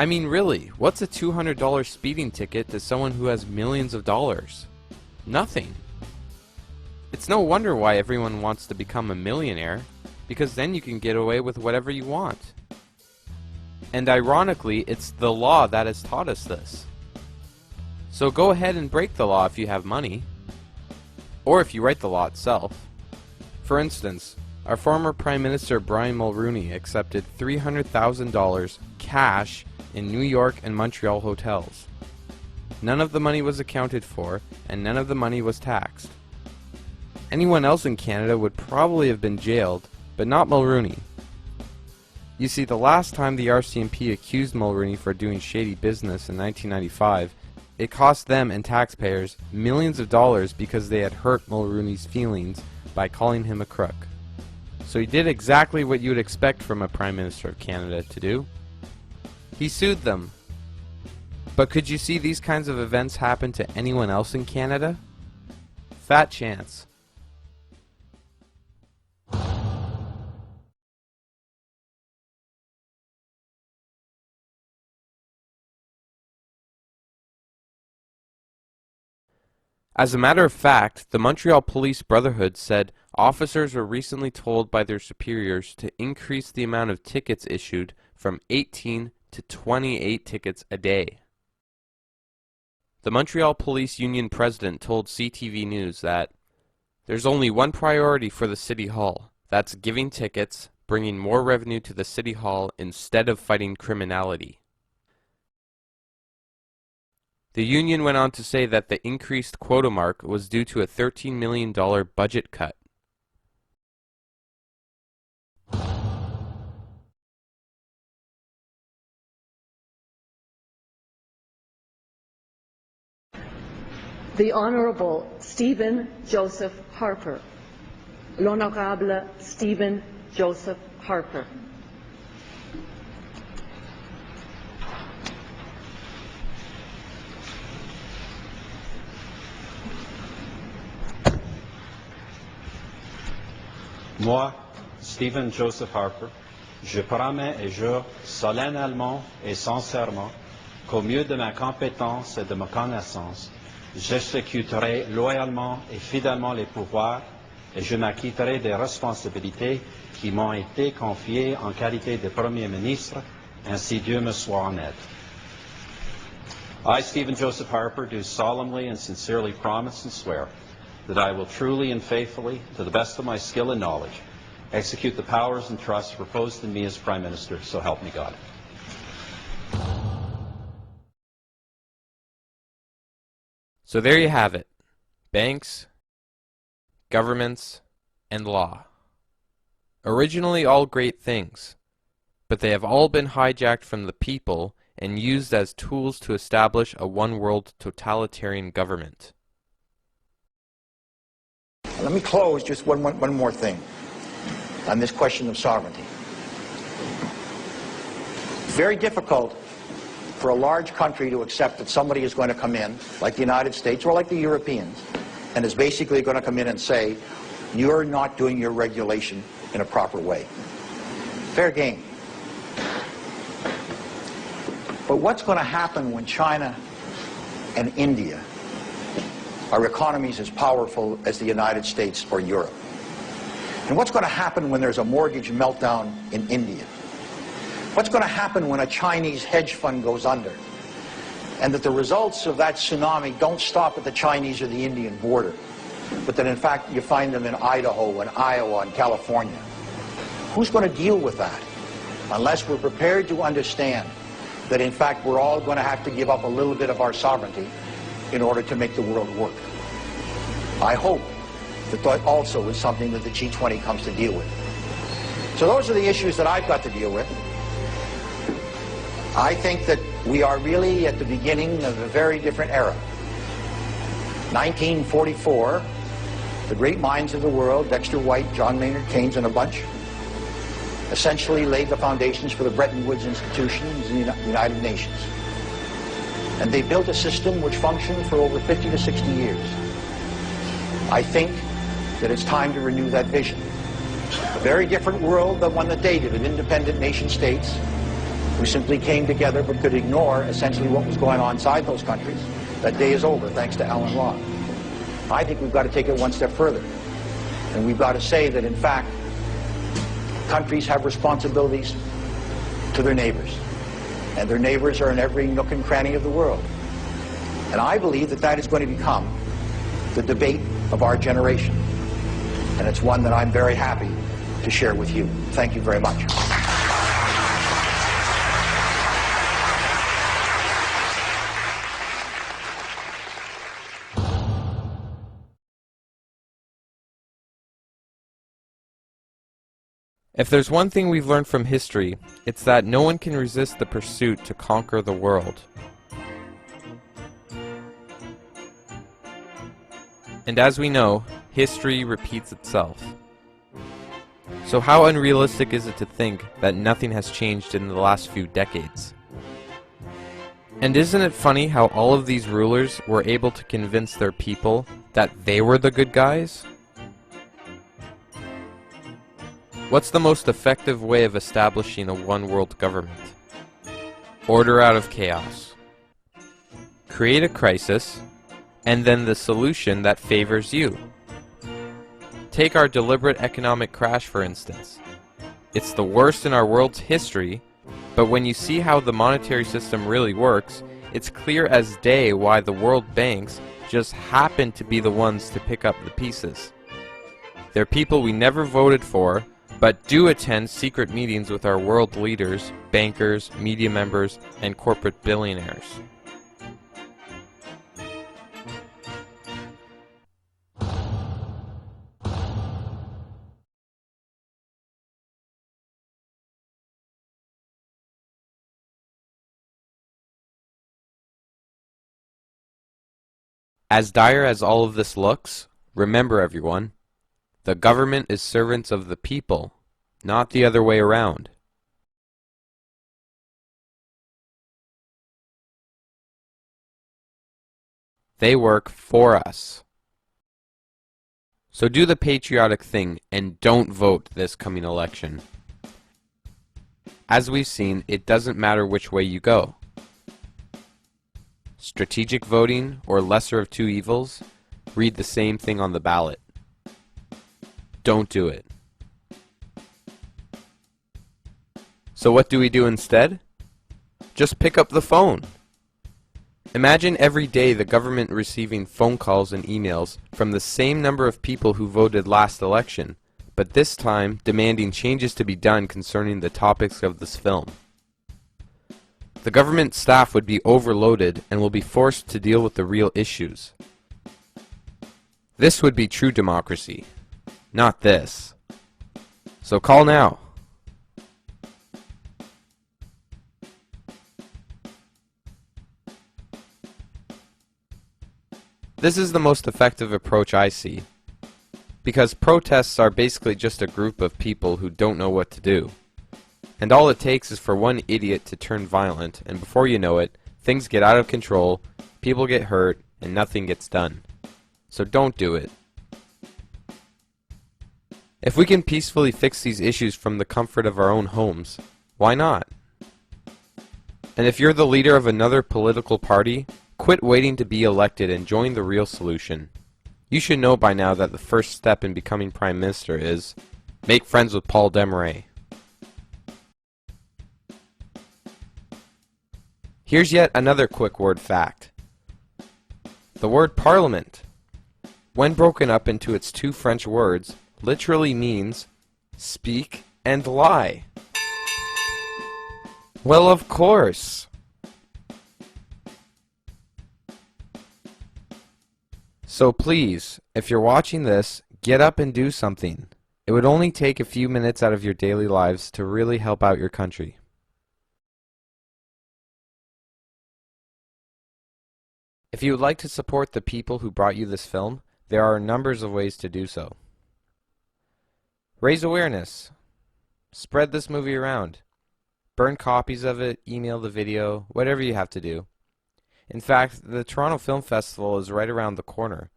I mean, really, what's a $200 speeding ticket to someone who has millions of dollars? Nothing. It's no wonder why everyone wants to become a millionaire, because then you can get away with whatever you want. And ironically, it's the law that has taught us this. So go ahead and break the law if you have money, or if you write the law itself. For instance, our former Prime Minister Brian Mulroney accepted $300,000 cash in New York and Montreal hotels. None of the money was accounted for, and none of the money was taxed. Anyone else in Canada would probably have been jailed, but not Mulroney. You see, the last time the RCMP accused Mulroney for doing shady business in 1995, it cost them and taxpayers millions of dollars because they had hurt Mulroney's feelings by calling him a crook. So he did exactly what you would expect from a Prime Minister of Canada to do. He sued them. But could you see these kinds of events happen to anyone else in Canada? Fat chance. As a matter of fact, the Montreal Police Brotherhood said officers were recently told by their superiors to increase the amount of tickets issued from 18 to 28 tickets a day. The Montreal Police Union president told CTV News that there's only one priority for the City Hall. That's giving tickets, bringing more revenue to the City Hall instead of fighting criminality. The union went on to say that the increased quota mark was due to a $13 million budget cut. The Honourable Stephen Joseph Harper. L'Honourable Stephen Joseph Harper. Moi, Stephen Joseph Harper, je promets et jure solennellement et sincèrement qu'au mieux de ma compétence et de ma connaissance, j'exécuterai loyalement et fidèlement les pouvoirs et je m'acquitterai des responsabilités qui m'ont été confiées en qualité de Premier ministre, ainsi Dieu me soit en aide. I, Stephen Joseph Harper, do solemnly and sincerely promise and swear that I will truly and faithfully, to the best of my skill and knowledge, execute the powers and trusts reposed in me as Prime Minister, so help me God. So there you have it. Banks, governments, and law. Originally all great things, but they have all been hijacked from the people and used as tools to establish a one-world totalitarian government. Let me close just one more thing on this question of sovereignty. It's very difficult for a large country to accept that somebody is going to come in, like the United States or like the Europeans, and is basically going to come in and say, you're not doing your regulation in a proper way. Fair game. But what's going to happen when China and India are economies as powerful as the United States or Europe? And what's going to happen when there's a mortgage meltdown in India? What's going to happen when a Chinese hedge fund goes under? And that the results of that tsunami don't stop at the Chinese or the Indian border, but that in fact you find them in Idaho and Iowa and California. Who's going to deal with that? Unless we're prepared to understand that in fact we're all going to have to give up a little bit of our sovereignty in order to make the world work. I hope that that also is something that the G20 comes to deal with. So those are the issues that I've got to deal with. I think that we are really at the beginning of a very different era. 1944, the great minds of the world, Dexter White, John Maynard Keynes, and a bunch, essentially laid the foundations for the Bretton Woods institutions and the United Nations. And they built a system which functioned for over 50 to 60 years. I think that it's time to renew that vision. A very different world than one that they did, of independent nation states, who simply came together but could ignore essentially what was going on inside those countries. That day is over, thanks to Alan Roth. I think we've got to take it one step further. And we've got to say that, in fact, countries have responsibilities to their neighbors. And their neighbors are in every nook and cranny of the world. And I believe that that is going to become the debate of our generation. And it's one that I'm very happy to share with you. Thank you very much. If there's one thing we've learned from history, it's that no one can resist the pursuit to conquer the world. And as we know, history repeats itself. So how unrealistic is it to think that nothing has changed in the last few decades? And isn't it funny how all of these rulers were able to convince their people that they were the good guys? What's the most effective way of establishing a one-world government? Order out of chaos. Create a crisis, and then the solution that favors you. Take our deliberate economic crash, for instance. It's the worst in our world's history, but when you see how the monetary system really works, it's clear as day why the world banks just happen to be the ones to pick up the pieces. They're people we never voted for, but do attend secret meetings with our world leaders, bankers, media members, and corporate billionaires. As dire as all of this looks, remember everyone, the government is servants of the people, not the other way around. They work for us. So do the patriotic thing and don't vote this coming election. As we've seen, it doesn't matter which way you go. Strategic voting or lesser of two evils, read the same thing on the ballot. Don't do it. So what do we do instead? Just pick up the phone. Imagine every day the government receiving phone calls and emails from the same number of people who voted last election, but this time demanding changes to be done concerning the topics of this film. The government staff would be overloaded and will be forced to deal with the real issues. This would be true democracy. Not this. So call now. This is the most effective approach I see, because protests are basically just a group of people who don't know what to do. And all it takes is for one idiot to turn violent, and before you know it, things get out of control, people get hurt, and nothing gets done. So don't do it. If we can peacefully fix these issues from the comfort of our own homes, why not? And if you're the leader of another political party, quit waiting to be elected and join the real solution. You should know by now that the first step in becoming Prime Minister is make friends with Paul Desmarais. Here's yet another quick word fact. The word Parliament, when broken up into its two French words, literally means speak and lie. Well, of course. So please, if you're watching this, get up and do something. It would only take a few minutes out of your daily lives to really help out your country. If you would like to support the people who brought you this film, there are numbers of ways to do so. Raise awareness. Spread this movie around. Burn copies of it, email the video, whatever you have to do. In fact, the Toronto Film Festival is right around the corner.